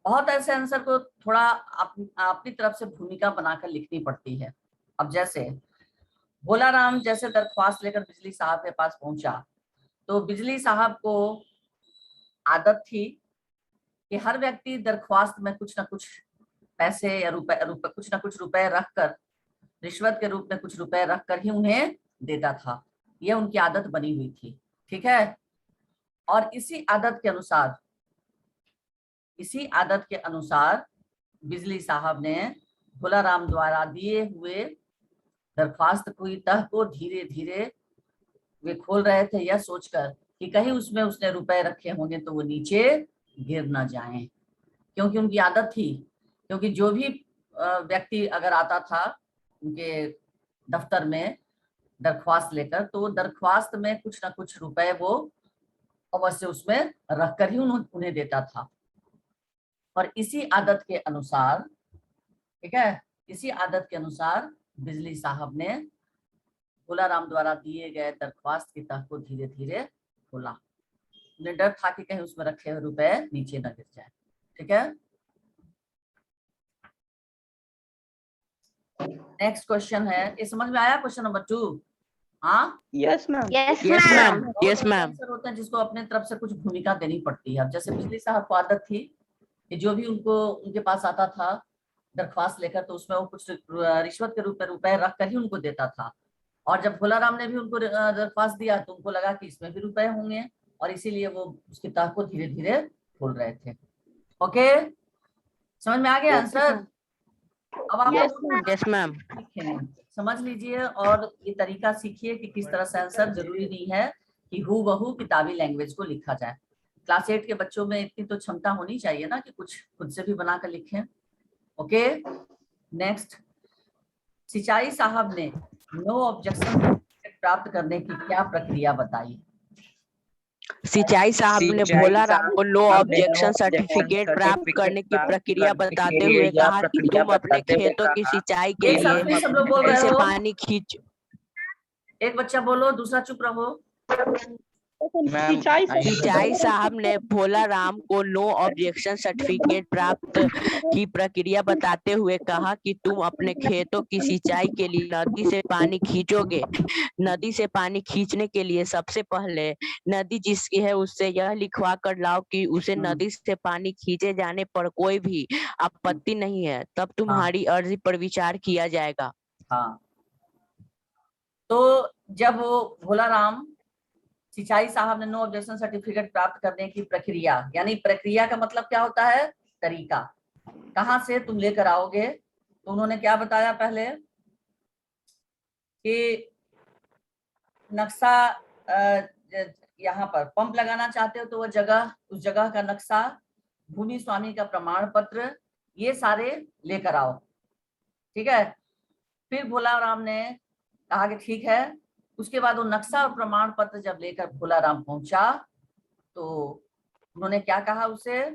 बहुत ऐसे आंसर को थोड़ा अपनी तरफ से भूमिका बनाकर लिखनी पड़ती है। अब जैसे भोला राम जैसे दरख्वास्त लेकर बिजली साहब के पास पहुंचा, तो बिजली साहब को आदत थी कि हर व्यक्ति दरख्वास्त में कुछ ना कुछ पैसे या रुपए कुछ ना कुछ रुपए रखकर, रिश्वत के रूप में कुछ रुपए रखकर ही उन्हें देता था। यह उनकी आदत बनी हुई थी, ठीक है। और इसी आदत के अनुसार बिजली साहब ने भोला राम द्वारा दिए हुए दरख्वास्त की तह को धीरे धीरे वे खोल रहे थे, यह सोचकर कि कहीं उसमें उसने रुपए रखे होंगे तो वो नीचे गिर ना जाएं, क्योंकि उनकी आदत थी। क्योंकि जो भी व्यक्ति अगर आता था उनके दफ्तर में दरख्वास्त लेकर, तो दरख्वास्त में कुछ ना कुछ रुपए वो अवश्य उसमें रखकर ही उन्हें देता था। और इसी आदत के अनुसार, ठीक है, इसी आदत के अनुसार बिजली साहब ने भोला राम द्वारा दिए गए दरख्वास्त की तह को धीरे धीरे खोला। उन्हें डर था कि कहीं उसमें रखे हुए रुपए नीचे न गिर जाए, ठीक है। नेक्स्ट क्वेश्चन है, ये समझ में आया क्वेश्चन नंबर 2? हाँ, yes ma'am. Yes ma'am. Yes ma'am. Answer होते हैं जिसको अपने तरफ से कुछ भूमिका देनी पड़ती है। अब जैसे बिजली साहब को आदत थी कि जो भी उनके पास आता था दरख्वास्त लेकर, तो उसमें वो कुछ रिश्वत के रूप में रुपए रख कर ही उनको देता था। और जब भोला राम ने भी उनको दरख्वास्त दिया तो उनको लगा कि इसमें भी रुपए होंगे, और इसीलिए वो उसकी तह को धीरे धीरे खोल रहे थे। ओके, समझ में आ गया आंसर? अब आप यस मैम। समझ लीजिए और ये तरीका सीखिए कि किस तरह से आंसर, जरूरी नहीं है कि हूबहू किताबी लैंग्वेज को लिखा जाए। क्लास 8 के बच्चों में इतनी तो क्षमता होनी चाहिए ना कि कुछ खुद से भी बनाकर लिखें। ओके, नेक्स्ट, सिंचाई साहब ने नो ऑब्जेक्शन प्राप्त करने की क्या प्रक्रिया बताई? सिंचाई साहब ने भोला राम को नो ऑब्जेक्शन सर्टिफिकेट प्राप्त करने की प्रक्रिया बताते हुए कहा कि तुम अपने खेतों की सिंचाई के लिए नदी से पानी खींच। एक बच्चा बोलो, दूसरा चुप रहो। सिंचाई साहब ने भोला राम को नो ऑब्जेक्शन सर्टिफिकेट प्राप्त की प्रक्रिया बताते हुए कहा कि तुम अपने खेतों की सिंचाई के लिए नदी से पानी खींचोगे। नदी से पानी खींचने के लिए सबसे पहले नदी जिसकी है उससे यह लिखवा कर लाओ कि उसे नदी से पानी खींचे जाने पर कोई भी आपत्ति नहीं है, तब तुम्हारी अर्जी पर विचार किया जाएगा। हाँ, तो जब वो भोला राम, सिंचाई साहब ने नो ऑब्जेक्शन सर्टिफिकेट प्राप्त करने की प्रक्रिया, यानी प्रक्रिया का मतलब क्या होता है? तरीका, कहां से तुम लेकर आओगे, तो उन्होंने क्या बताया पहले कि नक्शा, यहाँ पर पंप लगाना चाहते हो तो वह जगह, उस जगह का नक्शा, भूमि स्वामी का प्रमाण पत्र, ये सारे लेकर आओ, ठीक है। फिर भोला राम ने कहा कि ठीक है। उसके बाद वो नक्शा और प्रमाण पत्र जब लेकर भोला राम पहुंचा, तो उन्होंने क्या कहा उसे?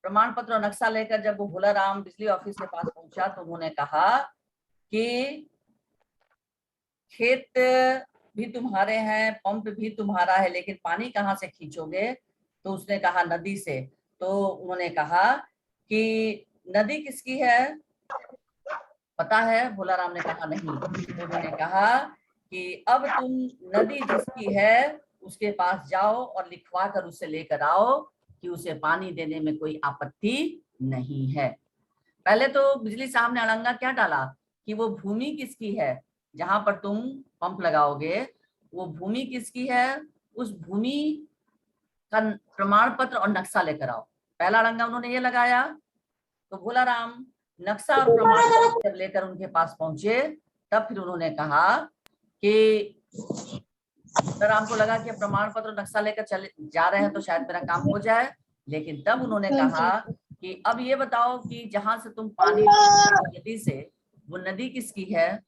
प्रमाण पत्र और नक्शा लेकर जब वो भोला राम बिजली ऑफिस के पास पहुंचा, तो उन्होंने कहा कि खेत भी तुम्हारे हैं, पंप भी तुम्हारा है, लेकिन पानी कहाँ से खींचोगे? तो उसने कहा नदी से। तो उन्होंने कहा कि नदी किसकी है पता है? भोला राम ने कहा नहीं। तो उन्होंने कहा कि अब तुम नदी जिसकी है उसके पास जाओ और लिखवा कर उसे लेकर आओ कि उसे पानी देने में कोई आपत्ति नहीं है। पहले तो बिजली साहब ने अड़ंगा क्या डाला कि वो भूमि किसकी है जहां पर तुम पंप लगाओगे, वो भूमि किसकी है, उस भूमि का प्रमाण पत्र और नक्शा लेकर आओ। पहला अड़ंगा उन्होंने ये लगाया। तो भोला राम नक्शा और प्रमाण पत्र लेकर उनके पास पहुंचे, तब फिर उन्होंने कहा कि राम को लगा कि प्रमाण पत्र नक्शा लेकर चले जा रहे हैं तो शायद मेरा काम हो जाए, लेकिन तब उन्होंने कहा कि अब ये बताओ कि जहां से तुम पानी नदी से, वो नदी किसकी है?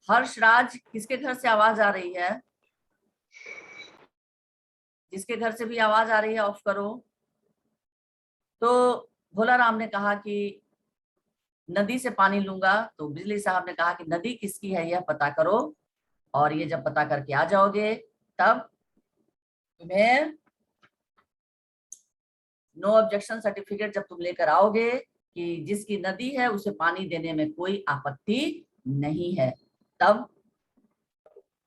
हर्षराज, किसके घर से आवाज आ रही है? जिसके घर से भी आवाज आ रही है ऑफ करो। तो भोला राम ने कहा कि नदी से पानी लूंगा। तो बिजली साहब ने कहा कि नदी किसकी है यह पता करो, और ये जब पता करके आ जाओगे तब तुम्हें नो ऑब्जेक्शन सर्टिफिकेट जब तुम लेकर आओगे कि जिसकी नदी है उसे पानी देने में कोई आपत्ति नहीं है, तब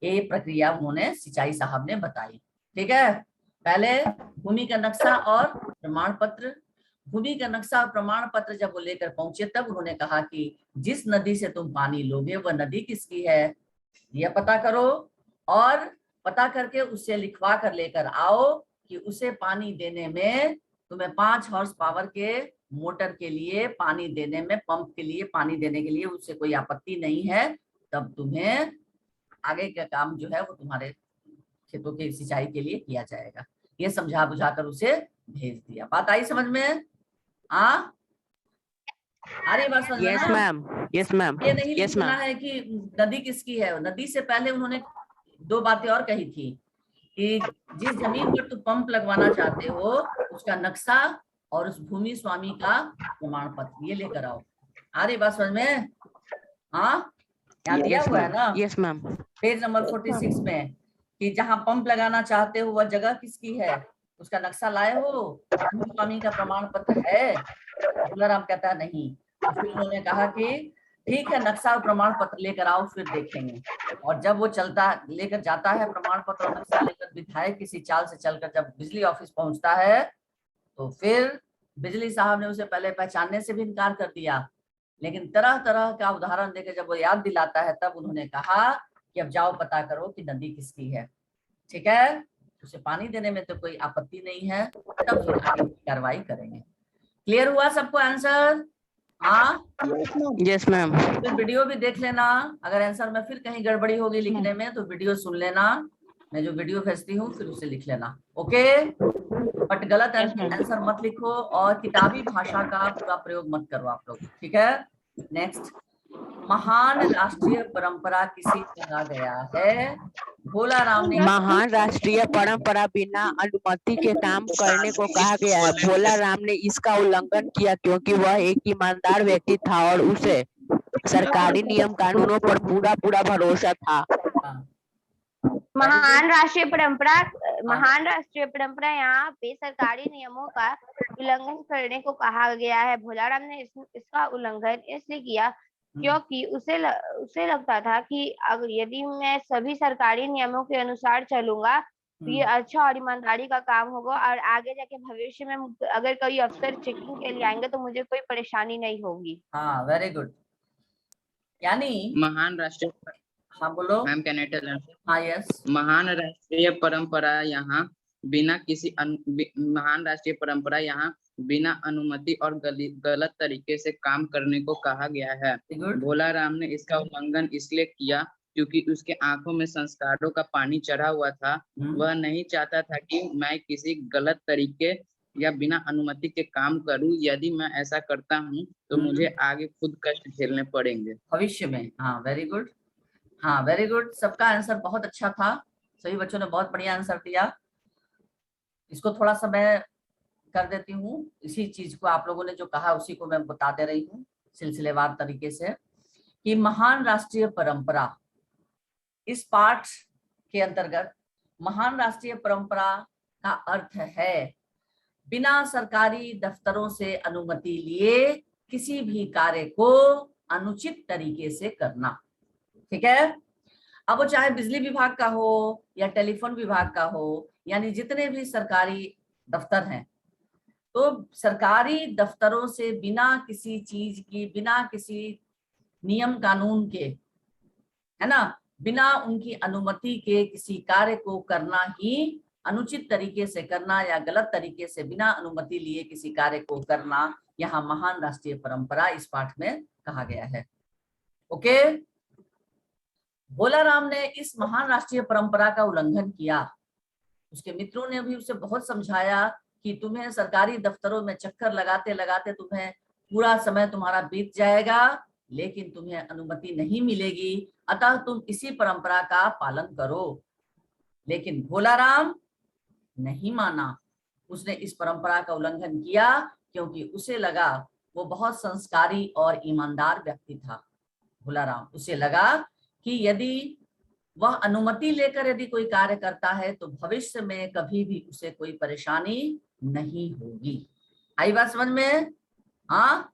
ये प्रक्रिया उन्होंने सिंचाई साहब ने बताई। ठीक है, पहले भूमि का नक्शा और प्रमाण पत्र। भूमि का नक्शा और प्रमाण पत्र जब वो लेकर पहुंचे तब उन्होंने कहा कि जिस नदी से तुम पानी लोगे वह नदी किसकी है यह पता करो, और पता करके उससे लिखवा कर लेकर आओ कि उसे पानी देने में तुम्हें 5 हॉर्स पावर के मोटर के लिए पानी देने में, पंप के लिए पानी देने के लिए उससे कोई आपत्ति नहीं है, तब तुम्हें आगे का काम जो है वो तुम्हारे खेतों की सिंचाई के लिए किया जाएगा। ये समझा बुझाकर उसे भेज दिया। बात आई समझ में? हाँ, आ रही बात समझ में यस ना? मैम, यस मैम, ये नहीं यस लिखना मैम। है कि नदी किसकी है। नदी से पहले उन्होंने 2 बातें और कही थी कि जिस जमीन पर तुम पंप लगवाना चाहते हो उसका नक्शा और उस भूमि स्वामी का प्रमाण पत्र ये लेकर आओ। आ रही बात समझ में? हाँ, यहाँ दिया हुआ है ना यस मैम, पेज नंबर 46 में कि जहाँ पंप लगाना चाहते हो वह जगह किसकी है, उसका नक्शा लाए हो, भूमि स्वामी का प्रमाण पत्र है। तुलाराम कहता है नहीं। तो फिर उन्होंने कहा कि ठीक है, नक्शा और प्रमाण पत्र लेकर आओ फिर देखेंगे। और जब वो चलता लेकर जाता है प्रमाण पत्र और नक्शा लेकर, विधायक किसी चाल से चलकर जब बिजली ऑफिस पहुंचता है तो फिर बिजली साहब ने उसे पहले पहचानने से भी इनकार कर दिया, लेकिन तरह तरह का उदाहरण देकर जब वो याद दिलाता है तब उन्होंने कहा कि अब जाओ पता करो कि नदी किसकी है। ठीक है, उसे पानी देने में तो कोई आपत्ति नहीं है, तब फिर आगे की कार्रवाई करेंगे। क्लियर हुआ सबको आंसर? हाँ, यस मैम। फिर वीडियो भी देख लेना, अगर आंसर में फिर कहीं गड़बड़ी होगी लिखने में तो वीडियो सुन लेना, मैं जो वीडियो भेजती हूँ फिर उसे लिख लेना। ओके, बट गलत आंसर मत लिखो और किताबी भाषा का पूरा प्रयोग मत करो आप लोग। ठीक है, नेक्स्ट, महान राष्ट्रीय परंपरा किसे कहा गया है? भोला राम ने महान राष्ट्रीय परंपरा बिना अनुमति के काम करने को कहा गया है। भोला राम ने इसका उल्लंघन किया क्योंकि वह एक ईमानदार व्यक्ति था और उसे सरकारी नियम कानूनों पर पूरा भरोसा था। महान राष्ट्रीय परंपरा यहाँ पे सरकारी नियमों का उल्लंघन करने को कहा गया है। भोला राम ने इसका उल्लंघन इसलिए किया क्योंकि उसे लगता था कि अगर यदि मैं सभी सरकारी नियमों के अनुसार चलूंगा तो ये अच्छा और ईमानदारी का काम होगा और आगे जाके भविष्य में अगर कोई अफसर चेकिंग के लिए आएंगे तो मुझे कोई परेशानी नहीं होगी। हाँ, वेरी गुड। यानी महान राष्ट्रीय, हाँ बोलो मैम कैन आई टेल? हाँ, यस। महान राष्ट्रीय परंपरा यहाँ महान राष्ट्रीय परंपरा यहाँ बिना अनुमति और गलत तरीके से काम करने को कहा गया है। भोला राम ने इसका उल्लंघन इसलिए किया क्योंकि उसके आंखों में संस्कारों का पानी चढ़ा हुआ था। वह नहीं चाहता था कि मैं किसी गलत तरीके या बिना अनुमति के काम करूं। यदि मैं ऐसा करता हूं तो मुझे आगे खुद कष्ट झेलने पड़ेंगे भविष्य में। हाँ, वेरी गुड। हाँ, वेरी गुड, सबका आंसर बहुत अच्छा था, सभी बच्चों ने बहुत बढ़िया आंसर दिया। इसको थोड़ा सा मैं कर देती हूँ, इसी चीज को आप लोगों ने जो कहा उसी को मैं बता दे रही हूँ सिलसिलेवार तरीके से कि महान राष्ट्रीय परंपरा, इस पाठ के अंतर्गत महान राष्ट्रीय परंपरा का अर्थ है बिना सरकारी दफ्तरों से अनुमति लिए किसी भी कार्य को अनुचित तरीके से करना। ठीक है, अब वो चाहे बिजली विभाग का हो या टेलीफोन विभाग का हो, यानी जितने भी सरकारी दफ्तर हैं, तो सरकारी दफ्तरों से बिना किसी चीज की, बिना किसी नियम कानून के, है ना, बिना उनकी अनुमति के किसी कार्य को करना ही अनुचित तरीके से करना या गलत तरीके से बिना अनुमति लिए किसी कार्य को करना, यहाँ महान राष्ट्रीय परंपरा इस पाठ में कहा गया है। ओके, भोला राम ने इस महान राष्ट्रीय परंपरा का उल्लंघन किया। उसके मित्रों ने भी उसे बहुत समझाया कि तुम्हें सरकारी दफ्तरों में चक्कर लगाते लगाते तुम्हें पूरा समय तुम्हारा बीत जाएगा, लेकिन तुम्हें अनुमति नहीं मिलेगी, अतः तुम इसी परंपरा का पालन करो। लेकिन भोला राम नहीं माना, उसने इस परंपरा का उल्लंघन किया क्योंकि उसे लगा वो बहुत संस्कारी और ईमानदार व्यक्ति था। भोला राम, उसे लगा कि यदि वह अनुमति लेकर यदि कोई कार्य करता है तो भविष्य में कभी भी उसे कोई परेशानी नहीं होगी। आई बात समझ में? हाँ,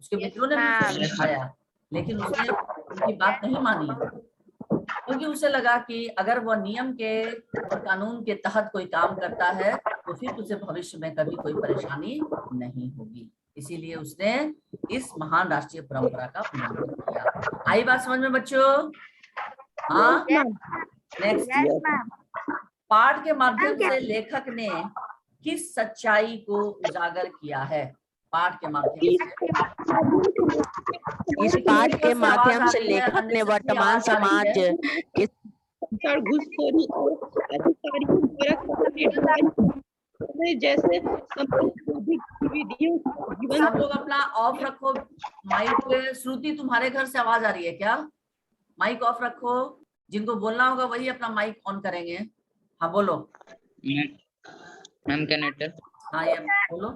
उसके Yes, मित्रों ने भी ma'am. उसे समझाया, लेकिन उसने उनकी बात नहीं मानी, क्योंकि उसे लगा कि अगर वह नियम के और कानून के तहत कोई काम करता है तो फिर उसे भविष्य में कभी कोई परेशानी नहीं होगी। इसीलिए उसने इस महान राष्ट्रीय परंपरा का उल्लंघन किया। आई बात समझ में बच्चों? हाँ, नेक्स्ट। Yes, ma'am. पाठ के माध्यम से लेखक ने किस सच्चाई को उजागर किया है? पाठ के माध्यम से। इस पाठ के माध्यम से लेखक ने वर्तमान समाज के घूसखोरी और अधिकारियों द्वारा जैसे गतिविधियों सब लोग अपना ऑफ रखो माइक। श्रुति, तुम्हारे घर से आवाज आ रही है क्या? माइक ऑफ रखो, जिनको बोलना होगा वही अपना माइक ऑन करेंगे। हाँ बोलो। मैम कैनेटर। हाँ ये बोलो।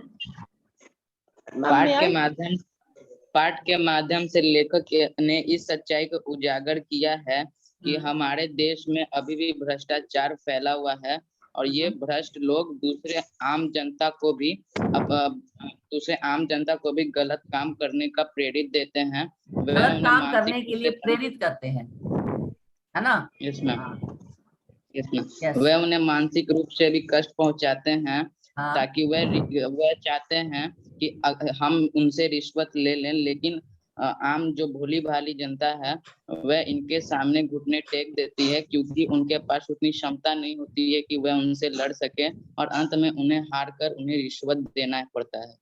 पाठ के माध्यम से लेखक ने इस सच्चाई को उजागर किया है कि हमारे देश में अभी भी भ्रष्टाचार फैला हुआ है और ये भ्रष्ट लोग दूसरे आम जनता को भी गलत काम करने का प्रेरित देते हैं, गलत काम करने के लिए प्रेरित करते हैं, है ना? वह उन्हें मानसिक रूप से भी कष्ट पहुंचाते हैं। हाँ। ताकि वह चाहते हैं कि हम उनसे रिश्वत ले लें, लेकिन आम जो भोली भाली जनता है वह इनके सामने घुटने टेक देती है, क्योंकि उनके पास उतनी क्षमता नहीं होती है कि वह उनसे लड़ सके और अंत में उन्हें हार कर उन्हें रिश्वत देना पड़ता है।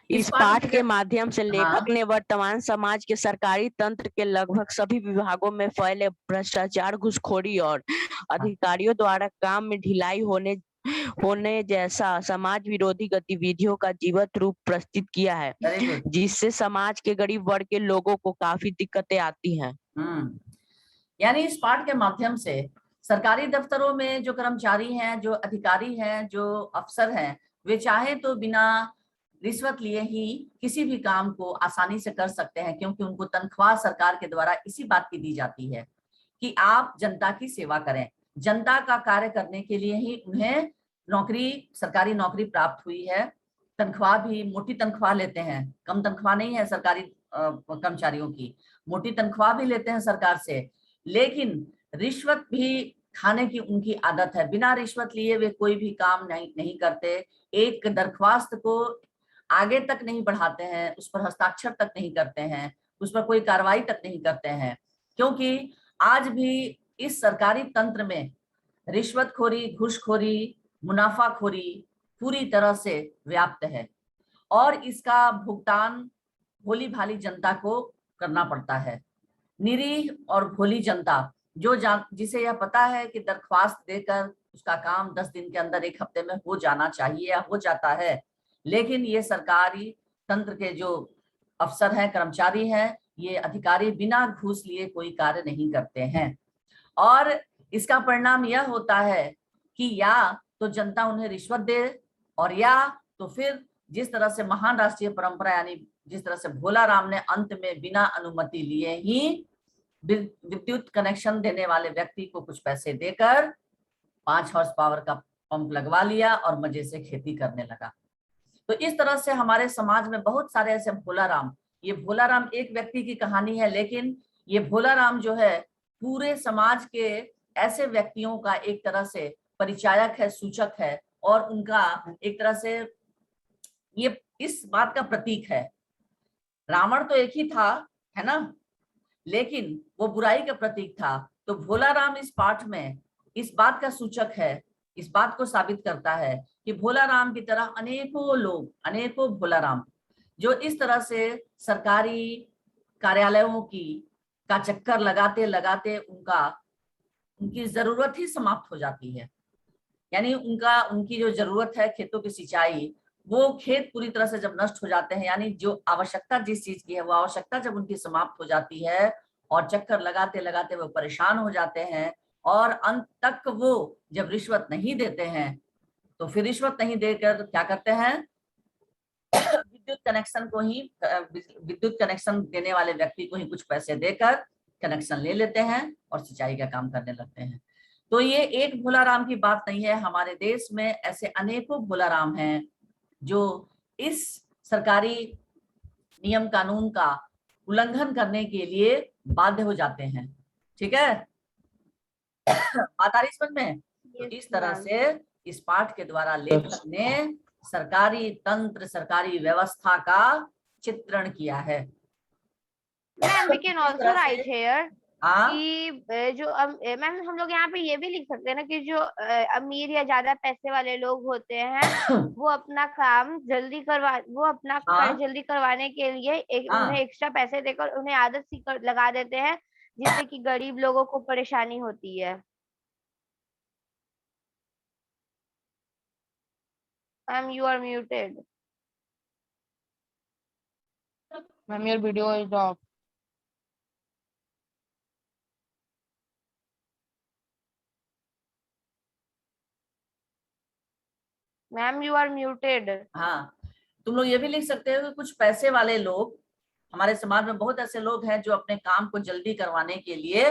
इस पाठ के माध्यम से लेखक ने वर्तमान समाज के सरकारी तंत्र के लगभग सभी विभागों में फैले भ्रष्टाचार, घूसखोरी और अधिकारियों द्वारा काम में ढिलाई होने जैसा समाज विरोधी गतिविधियों का जीवंत रूप प्रस्तुत किया है, जिससे समाज के गरीब वर्ग के लोगों को काफी दिक्कतें आती हैं। यानी इस पाठ के माध्यम से सरकारी दफ्तरों में जो कर्मचारी हैं, जो अधिकारी हैं, जो अफसर हैं, वे चाहे तो बिना रिश्वत लिए ही किसी भी काम को आसानी से कर सकते हैं, क्योंकि उनको तनख्वाह सरकार के द्वारा इसी बात की दी जाती है कि आप जनता की सेवा करें। जनता का कार्य करने के लिए ही उन्हें सरकारी नौकरी प्राप्त हुई है। तनख्वाह भी मोटी तनख्वाह लेते हैं, कम तनख्वाह नहीं है सरकारी कर्मचारियों की, मोटी तनख्वाह भी लेते हैं सरकार से, लेकिन रिश्वत भी खाने की उनकी आदत है। बिना रिश्वत लिए वे कोई भी काम नहीं करते। एक दरख्वास्त को आगे तक नहीं बढ़ाते हैं, उस पर हस्ताक्षर तक नहीं करते हैं, उस पर कोई कार्रवाई तक नहीं करते हैं, क्योंकि आज भी इस सरकारी तंत्र में रिश्वतखोरी, घूसखोरी, मुनाफाखोरी पूरी तरह से व्याप्त है और इसका भुगतान भोली भाली जनता को करना पड़ता है। निरीह और भोली जनता जिसे यह पता है कि दरख्वास्त देकर उसका काम 10 दिन के अंदर, 1 हफ्ते में हो जाना चाहिए या हो जाता है, लेकिन ये सरकारी तंत्र के जो अफसर हैं, कर्मचारी हैं, ये अधिकारी बिना घूस लिए कोई कार्य नहीं करते हैं और इसका परिणाम यह होता है कि या तो जनता उन्हें रिश्वत दे और या तो फिर जिस तरह से महान राष्ट्रीय परंपरा, यानी जिस तरह से भोला राम ने अंत में बिना अनुमति लिए ही विद्युत कनेक्शन देने वाले व्यक्ति को कुछ पैसे देकर 5 हॉर्स पावर का पंप लगवा लिया और मजे से खेती करने लगा। तो इस तरह से हमारे समाज में बहुत सारे ऐसे भोला राम, ये भोला राम एक व्यक्ति की कहानी है, लेकिन ये भोला राम जो है पूरे समाज के ऐसे व्यक्तियों का एक तरह से परिचायक है, सूचक है और उनका एक तरह से ये इस बात का प्रतीक है। रावण तो एक ही था, है ना, लेकिन वो बुराई का प्रतीक था। तो भोला राम इस पाठ में इस बात का सूचक है, इस बात को साबित करता है कि भोला राम की तरह अनेकों लोग, अनेकों भोला राम जो इस तरह से सरकारी कार्यालयों का चक्कर लगाते लगाते उनकी जरूरत ही समाप्त हो जाती है। यानी उनकी जो जरूरत है खेतों की सिंचाई, वो खेत पूरी तरह से जब नष्ट हो जाते हैं, यानी जो आवश्यकता जिस चीज की है वो आवश्यकता जब उनकी समाप्त हो जाती है और चक्कर लगाते लगाते वो परेशान हो जाते हैं और अंत तक वो जब रिश्वत नहीं देते हैं तो फिर रिश्वत नहीं देकर क्या करते हैं, विद्युत कनेक्शन देने वाले व्यक्ति को ही कुछ पैसे देकर कनेक्शन ले लेते हैं और सिंचाई का काम करने लगते हैं। तो ये एक भोला राम की बात नहीं है, हमारे देश में ऐसे अनेकों भोला राम हैं जो इस सरकारी नियम कानून का उल्लंघन करने के लिए बाध्य हो जाते हैं। ठीक है, बात आ रही समझ में? तो इस तरह से इस पाठ के द्वारा लेखक ने सरकारी तंत्र, सरकारी व्यवस्था का चित्रण किया है। Ma'am we can also write here हाँ, कि जो मैम हम लोग यहाँ पे ये भी लिख सकते हैं ना कि जो अमीर या ज्यादा पैसे वाले लोग होते हैं वो अपना काम जल्दी वो अपना कार्य जल्दी करवाने के लिए उन्हें एक्स्ट्रा पैसे देकर उन्हें आदत सी लगा देते हैं, जिससे कि गरीब लोगों को परेशानी होती है। Ma'am you are muted. Ma'am your video is off. Ma'am you are muted. हाँ, तुम लोग ये भी लिख सकते हो कि कुछ पैसे वाले लोग, हमारे समाज में बहुत ऐसे लोग हैं जो अपने काम को जल्दी करवाने के लिए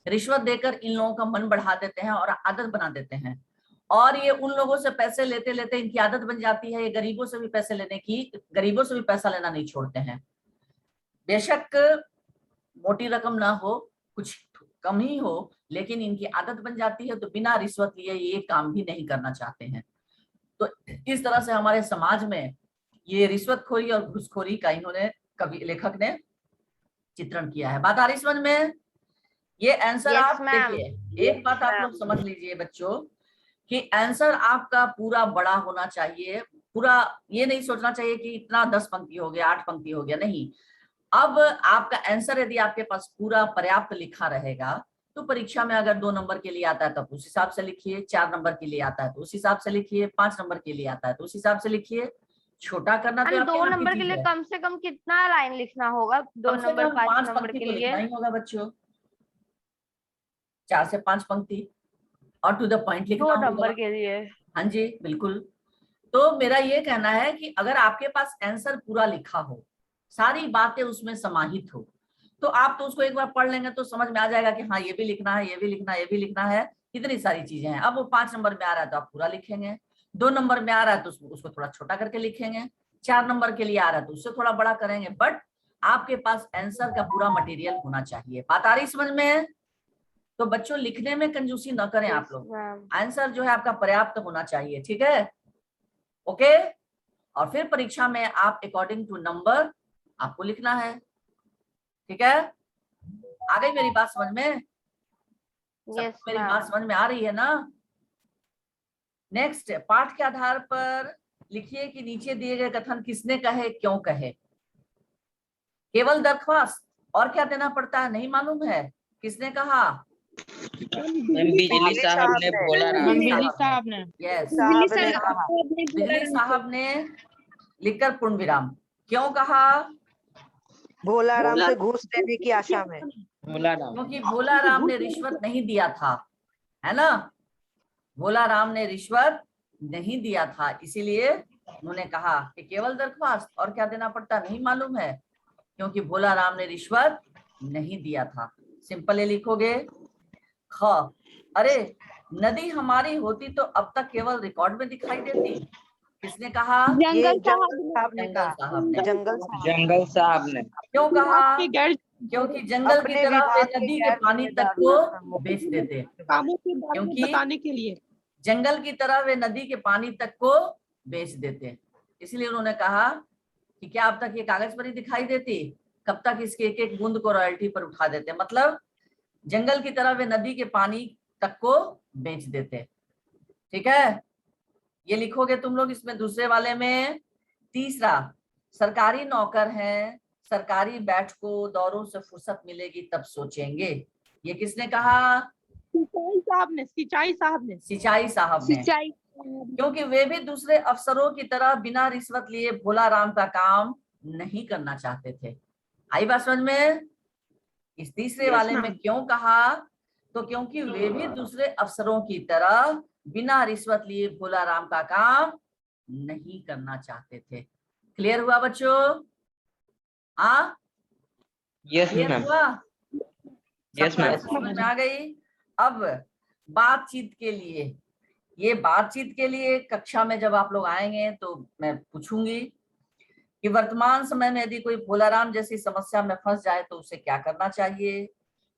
रिश्वत देकर इन लोगों का मन बढ़ा देते हैं और आदत बना देते हैं, और ये उन लोगों से पैसे लेते लेते इनकी आदत बन जाती है। ये गरीबों से भी पैसे लेने की, गरीबों से भी पैसा लेना नहीं छोड़ते हैं। बेशक मोटी रकम ना हो, कुछ कम ही हो, लेकिन इनकी आदत बन जाती है, तो बिना रिश्वत लिए ये काम भी नहीं करना चाहते हैं। तो इस तरह से हमारे समाज में ये रिश्वतखोरी और घूसखोरी का इन्होंने कवि लेखक ने चित्रण किया है। बात आ रही समझ में? ये आंसर आप देखिए, एक बात आप लोग समझ लीजिए बच्चों कि आंसर आपका पूरा बड़ा होना चाहिए। पूरा ये नहीं सोचना चाहिए कि इतना 10 पंक्ति हो गया, 8 पंक्ति हो गया, नहीं। अब आपका आंसर यदि आपके पास पूरा पर्याप्त लिखा रहेगा तो परीक्षा में अगर 2 नंबर के लिए आता है तो उस हिसाब से लिखिए, 4 नंबर के लिए आता है तो उस हिसाब से लिखिए, 5 नंबर के लिए आता है तो उस हिसाब से लिखिए। छोटा करना तो 2 नंबर के लिए कम से कम कितना लाइन लिखना होगा? 2 नंबर 5 नंबर के लिए नहीं होगा बच्चों, 4 से 5 पंक्ति और टू द पॉइंट लिखना होगा 2 नंबर के लिए। हाँ जी बिल्कुल। तो मेरा ये कहना है कि अगर आपके पास आंसर पूरा लिखा हो, सारी बातें उसमें समाहित हो, तो आप तो उसको एक बार पढ़ लेंगे तो समझ में आ जाएगा कि हाँ ये भी लिखना है, ये भी लिखना है, ये भी लिखना है, कितनी सारी चीजें हैं। अब वो 5 नंबर में आ रहा है तो आप पूरा लिखेंगे, 2 नंबर में आ रहा है तो उसको थोड़ा छोटा करके लिखेंगे, 4 नंबर के लिए आ रहा है तो उससे थोड़ा बड़ा करेंगे, बट आपके पास आंसर का पूरा मटेरियल होना चाहिए। बात आ रही समझ में? तो बच्चों लिखने में कंजूसी न करें आप लोग, आंसर जो है आपका पर्याप्त होना चाहिए। ठीक है, ओके। और फिर परीक्षा में आप अकॉर्डिंग टू नंबर आपको लिखना है। ठीक है, आ गई मेरी बात समझ में? मेरी बात समझ में आ रही है ना? नेक्स्ट, पाठ के आधार पर लिखिए कि नीचे दिए गए कथन किसने कहे, क्यों कहे। केवल दरख्वास्त, और क्या देना पड़ता है नहीं मालूम है? किसने कहा? बिजली साहब ने, भोला राम बिजली साहब ने। यस, बिजली साहब ने लिखकर पूर्ण विराम। क्यों कहा? भोला राम से घूस लेने की आशा में। क्योंकि भोला राम ने रिश्वत नहीं दिया था, है ना? भोला राम ने रिश्वत नहीं दिया था, इसीलिए उन्होंने कहा कि केवल दरख्वास्त, और क्या देना पड़ता नहीं मालूम है, क्योंकि भोला राम ने रिश्वत नहीं दिया था। सिंपल ये लिखोगे। ख, अरे नदी हमारी होती तो अब तक केवल रिकॉर्ड में दिखाई देती। किसने कहा? जंगल साहब ने कहा। जंगल साहब ने। क्यों कहा? क्योंकि जंगल की तरह वे नदी के पानी तक को बेच देते, क्योंकि बताने के लिए जंगल की तरह वे नदी के पानी तक को बेच देते। इसलिए उन्होंने कहा कि क्या अब तक ये कागज पर ही दिखाई देती, कब तक इसके एक एक बूंद को रॉयल्टी पर उठा देते। मतलब जंगल की तरह वे नदी के पानी तक को बेच देते। ठीक है, ये लिखोगे तुम लोग इसमें दूसरे वाले में। तीसरा, सरकारी नौकर हैं, सरकारी बैठकों दौरों से फुर्सत मिलेगी तब सोचेंगे। ये किसने कहा? सिंचाई साहब ने। सिंचाई साहब ने, क्योंकि वे भी दूसरे अफसरों की तरह बिना रिश्वत लिए भोला राम का काम नहीं करना चाहते थे। आई बात समझ में? इस तीसरे वाले में क्यों कहा? तो क्योंकि वे भी दूसरे अफसरों की तरह बिना रिश्वत लिए भोला राम का काम नहीं करना चाहते थे। क्लियर हुआ बच्चों? Yes clear ma'am. हुआ? Yes ma'am. समझ में आ गई? अब बातचीत के लिए ये बातचीत के लिए कक्षा में जब आप लोग आएंगे तो मैं पूछूंगी कि वर्तमान समय में यदि कोई भोलाराम जैसी समस्या में फंस जाए तो उसे क्या करना चाहिए।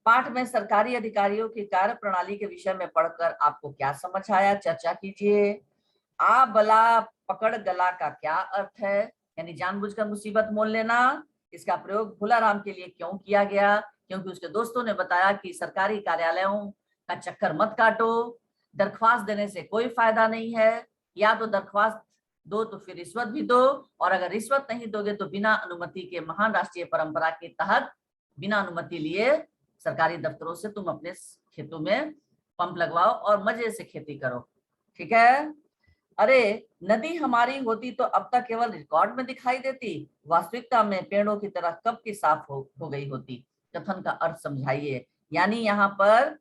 पाठ में सरकारी अधिकारियों की कार्य प्रणाली के विषय में पढ़कर आपको क्या समझ आया, चर्चा कीजिए। आ बला पकड़ गला का क्या अर्थ है, यानी जानबूझकर मुसीबत मोल लेना। इसका प्रयोग भोलाराम के लिए क्यों किया गया, क्योंकि उसके दोस्तों ने बताया कि सरकारी कार्यालयों का चक्कर मत काटो, दरख्वास्त देने से कोई फायदा नहीं है, या तो दरख्वास्त दो तो फिर रिश्वत भी दो, और अगर रिश्वत नहीं दोगे तो बिना अनुमति के महान राष्ट्रीय परंपरा के तहत बिना अनुमति लिए सरकारी दफ्तरों से तुम अपने खेतों में पंप लगवाओ और मजे से खेती करो। ठीक है। अरे नदी हमारी होती तो अब तक केवल रिकॉर्ड में दिखाई देती, वास्तविकता में पेड़ों की तरह कब की साफ हो गई होती। कथन का अर्थ समझाइए। यानी यहाँ पर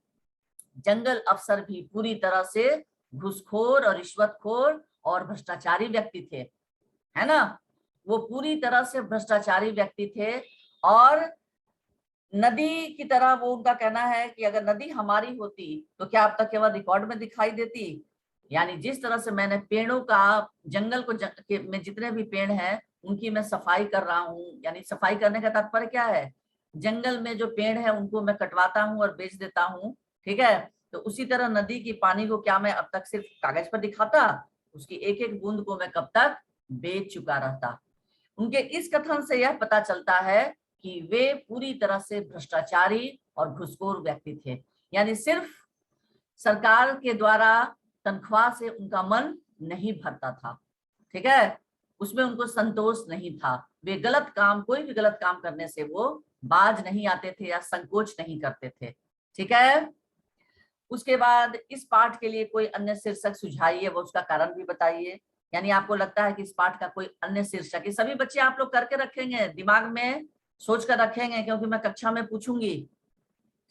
जंगल अफसर भी पूरी तरह से घूसखोर और रिश्वतखोर और भ्रष्टाचारी व्यक्ति थे, है ना। वो पूरी तरह से भ्रष्टाचारी व्यक्ति थे, और नदी की तरह वो उनका कहना है कि अगर नदी हमारी होती तो क्या अब तक केवल रिकॉर्ड में दिखाई देती। यानी जिस तरह से मैंने पेड़ों का जंगल को में जितने भी पेड़ हैं उनकी मैं सफाई कर रहा हूँ, यानी सफाई करने का तात्पर्य क्या है, जंगल में जो पेड़ है उनको मैं कटवाता हूँ और बेच देता हूँ। ठीक है। तो उसी तरह नदी की पानी को क्या मैं अब तक सिर्फ कागज पर दिखाता, उसकी एक एक बूंद को मैं कब तक बेच चुका रहता। उनके इस कथन से यह पता चलता है कि वे पूरी तरह से भ्रष्टाचारी और घुसखोर व्यक्ति थे। यानी सिर्फ सरकार के द्वारा तनख्वाह से उनका मन नहीं भरता था। ठीक है। उसमें उनको संतोष नहीं था। वे गलत काम, कोई भी गलत काम करने से वो बाज नहीं आते थे या संकोच नहीं करते थे। ठीक है। उसके बाद इस पाठ के लिए कोई अन्य शीर्षक सुझाइए, वो उसका कारण भी बताइए। यानी आपको लगता है कि इस पाठ का कोई अन्य शीर्षक, ये सभी बच्चे आप लोग करके रखेंगे, दिमाग में सोच कर रखेंगे, क्योंकि मैं कक्षा में पूछूंगी।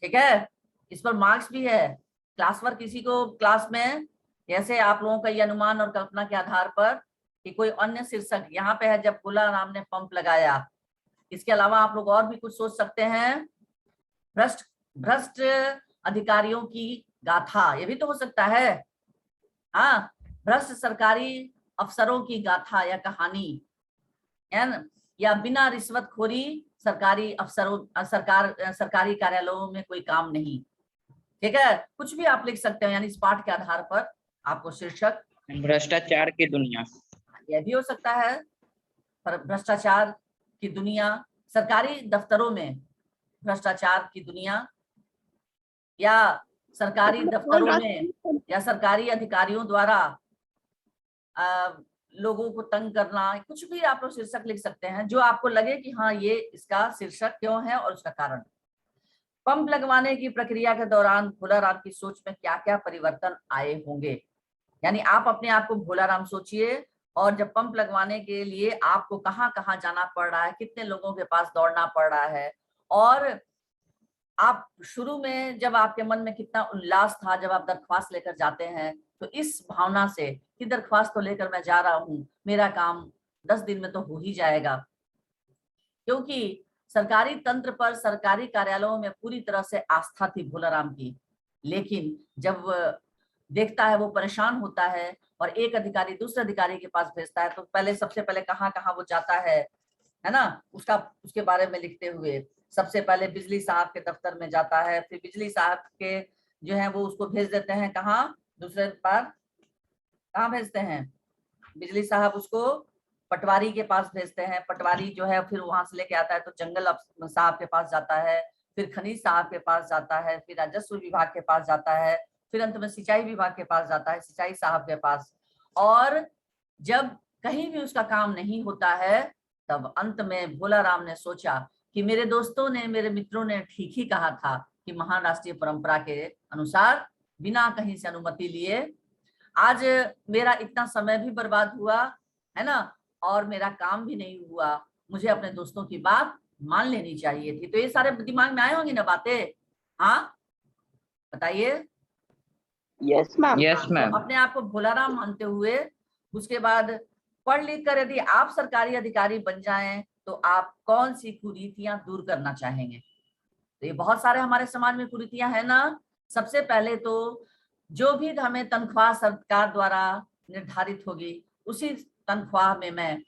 ठीक है। इस पर मार्क्स भी है। क्लास वर्क किसी को क्लास में जैसे आप लोगों का ये अनुमान और कल्पना के आधार पर कि कोई अन्य शीर्षक यहाँ पे है, जब भोलाराम ने पंप लगाया। इसके अलावा आप लोग और भी कुछ सोच सकते हैं। भ्रष्ट अधिकारियों की गाथा, ये भी तो हो सकता है। हाँ, भ्रष्ट सरकारी अफसरों की गाथा या कहानी, है ना, या बिना रिश्वतखोरी सरकारी अफसरों सरकारी कार्यालयों में कोई काम नहीं। ठीक है। कुछ भी आप लिख सकते हो, यानी इस पाठ के आधार पर आपको शीर्षक भ्रष्टाचार की दुनिया, यह भी हो सकता है। पर भ्रष्टाचार की दुनिया, सरकारी दफ्तरों में भ्रष्टाचार की दुनिया, या सरकारी दफ्तरों में या सरकारी अधिकारियों द्वारा लोगों को तंग करना, कुछ भी आप लोग शीर्षक लिख सकते हैं जो आपको लगे कि हाँ ये इसका शीर्षक क्यों है और उसका कारण। पंप लगवाने की प्रक्रिया के दौरान भोलाराम की सोच में क्या क्या परिवर्तन आए होंगे। यानी आप अपने आप को भोलाराम सोचिए, और जब पंप लगवाने के लिए आपको कहाँ कहाँ जाना पड़ रहा है, कितने लोगों के पास दौड़ना पड़ रहा है, और आप शुरू में जब आपके मन में कितना उल्लास था जब आप दरख्वास्त लेकर जाते हैं, तो इस भावना से कि दरख्वास्त तो लेकर मैं जा रहा हूँ, मेरा काम 10 दिन में तो हो ही जाएगा। क्योंकि सरकारी तंत्र पर, सरकारी कार्यालयों में पूरी तरह से आस्था थी भोलाराम की। लेकिन जब देखता है, वो परेशान होता है और एक अधिकारी दूसरे अधिकारी के पास भेजता है, तो पहले सबसे पहले कहाँ कहाँ वो जाता है ना, उसके बारे में लिखते हुए सबसे पहले बिजली साहब के दफ्तर में जाता है, फिर बिजली साहब के जो है वो उसको भेज देते हैं कहाँ, दूसरे बार कहाँ भेजते हैं, बिजली साहब उसको पटवारी के पास भेजते हैं। पटवारी जो है फिर वहां से लेके आता है तो जंगल साहब के पास जाता है, फिर खनिज साहब के पास जाता है, फिर राजस्व विभाग के पास जाता है, फिर अंत में सिंचाई विभाग के पास जाता है, सिंचाई साहब के पास। और जब कहीं भी उसका काम नहीं होता है, तब अंत में भोलाराम ने सोचा कि मेरे दोस्तों ने, मेरे मित्रों ने ठीक ही कहा था कि महान राष्ट्रीय परंपरा के अनुसार बिना कहीं से अनुमति लिए आज मेरा इतना समय भी बर्बाद हुआ, है ना, और मेरा काम भी नहीं हुआ, मुझे अपने दोस्तों की बात मान लेनी चाहिए थी। तो ये सारे दिमाग में आए होंगी ना बातें। हाँ बताइए। Yes ma'am. Yes ma'am. तो अपने आप को भोलाराम मानते हुए उसके बाद पढ़ लिख कर यदि आप सरकारी अधिकारी बन जाएं तो आप कौन सी कुरीतियां दूर करना चाहेंगे। तो ये बहुत सारे हमारे समाज में कुरीतियां है ना। सबसे पहले तो जो भी हमें तनख्वाह सरकार द्वारा निर्धारित होगी उसी तनख्वाह में मैं